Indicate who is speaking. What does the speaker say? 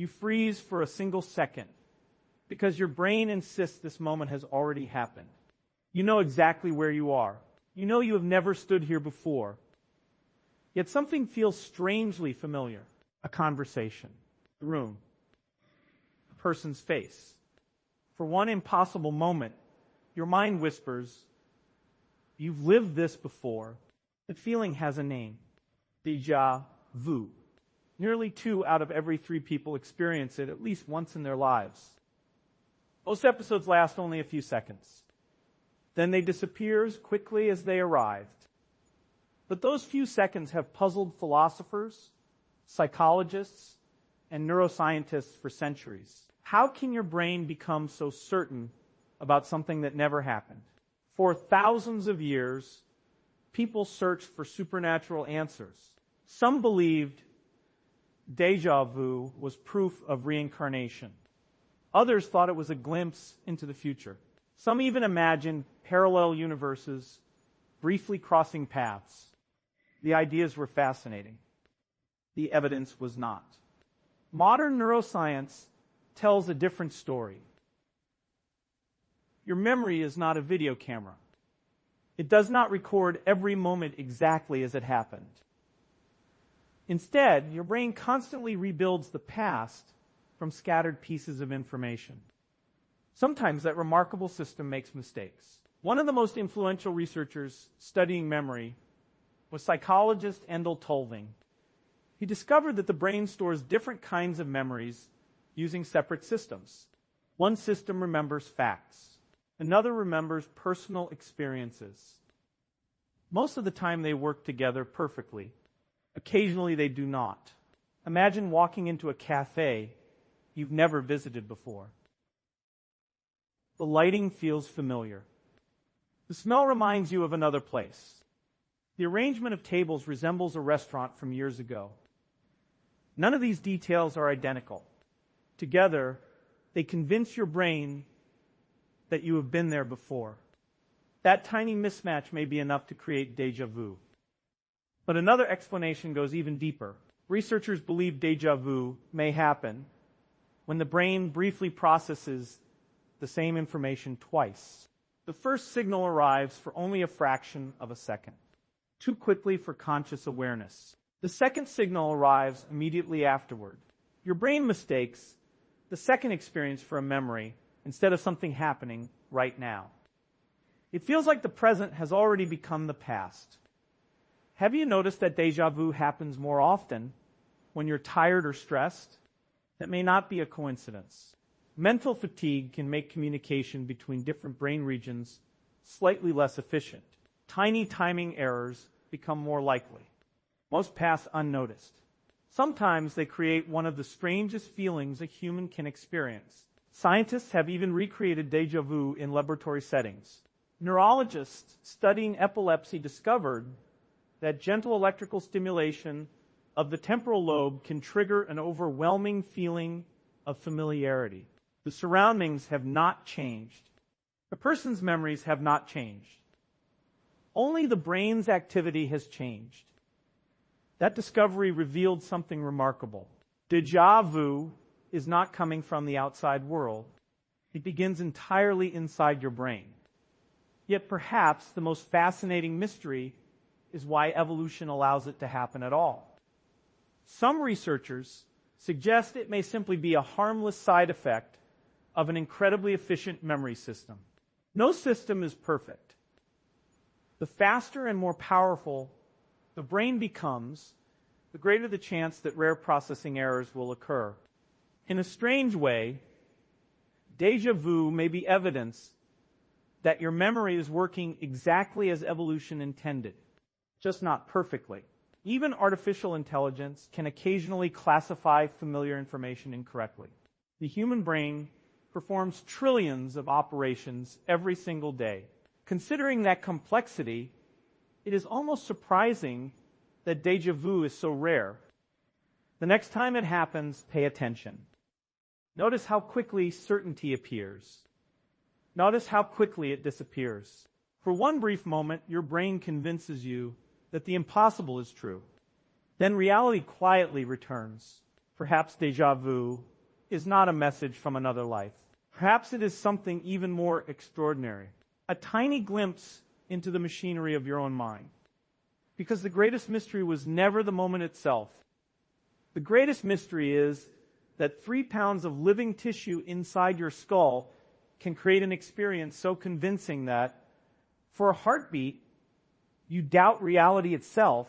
Speaker 1: You freeze for a single second because your brain insists this moment has already happened. You know exactly where you are. You know you have never stood here before. Yet something feels strangely familiar. A conversation, the room, a person's face. For one impossible moment, your mind whispers, you've lived this before. The feeling has a name. Déjà vu. Nearly 2 out of every 3 people experience it at least once in their lives. Most episodes last only a few seconds. Then they disappear as quickly as they arrived. But those few seconds have puzzled philosophers, psychologists, and neuroscientists for centuries. How can your brain become so certain about something that never happened? For thousands of years, people searched for supernatural answers. Some believed déjà vu was proof of reincarnation. Others thought it was a glimpse into the future. Some even imagined parallel universes briefly crossing paths. The ideas were fascinating. The evidence was not. Modern neuroscience tells a different story. Your memory is not a video camera. It does not record every moment exactly as it happened. Instead, your brain constantly rebuilds the past from scattered pieces of information. Sometimes that remarkable system makes mistakes. One of the most influential researchers studying memory was psychologist Endel Tulving. He discovered that the brain stores different kinds of memories using separate systems. One system remembers facts. Another remembers personal experiences. Most of the time they work together perfectly. Occasionally they do not. Imagine walking into a cafe you've never visited before. The lighting feels familiar. The smell reminds you of another place. The arrangement of tables resembles a restaurant from years ago. None of these details are identical. Together, they convince your brain that you have been there before. That tiny mismatch may be enough to create déjà vu. But another explanation goes even deeper. Researchers believe déjà vu may happen when the brain briefly processes the same information twice. The first signal arrives for only a fraction of a second, too quickly for conscious awareness. The second signal arrives immediately afterward. Your brain mistakes the second experience for a memory instead of something happening right now. It feels like the present has already become the past. Have you noticed that déjà vu happens more often when you're tired or stressed? That may not be a coincidence. Mental fatigue can make communication between different brain regions slightly less efficient. Tiny timing errors become more likely. Most pass unnoticed. Sometimes they create one of the strangest feelings a human can experience. Scientists have even recreated déjà vu in laboratory settings. Neurologists studying epilepsy discovered that gentle electrical stimulation of the temporal lobe can trigger an overwhelming feeling of familiarity. The surroundings have not changed. The person's memories have not changed. Only the brain's activity has changed. That discovery revealed something remarkable. Déjà vu is not coming from the outside world. It begins entirely inside your brain. Yet perhaps the most fascinating mystery is why evolution allows it to happen at all. Some researchers suggest it may simply be a harmless side effect of an incredibly efficient memory system. No system is perfect. The faster and more powerful the brain becomes, the greater the chance that rare processing errors will occur. In a strange way, déjà vu may be evidence that your memory is working exactly as evolution intended, just not perfectly. Even artificial intelligence can occasionally classify familiar information incorrectly. The human brain performs trillions of operations every single day. Considering that complexity, it is almost surprising that déjà vu is so rare. The next time it happens, pay attention. Notice how quickly certainty appears. Notice how quickly it disappears. For one brief moment, your brain convinces you that the impossible is true. Then reality quietly returns. perhaps déjà vu, is not a message from another life. Perhaps it is something even more extraordinary. A tiny glimpse into the machinery of your own mind. Because the greatest mystery was never the moment itself. The greatest mystery is that 3 pounds of living tissue inside your skull can create an experience so convincing that, for a heartbeat, you doubt reality itself,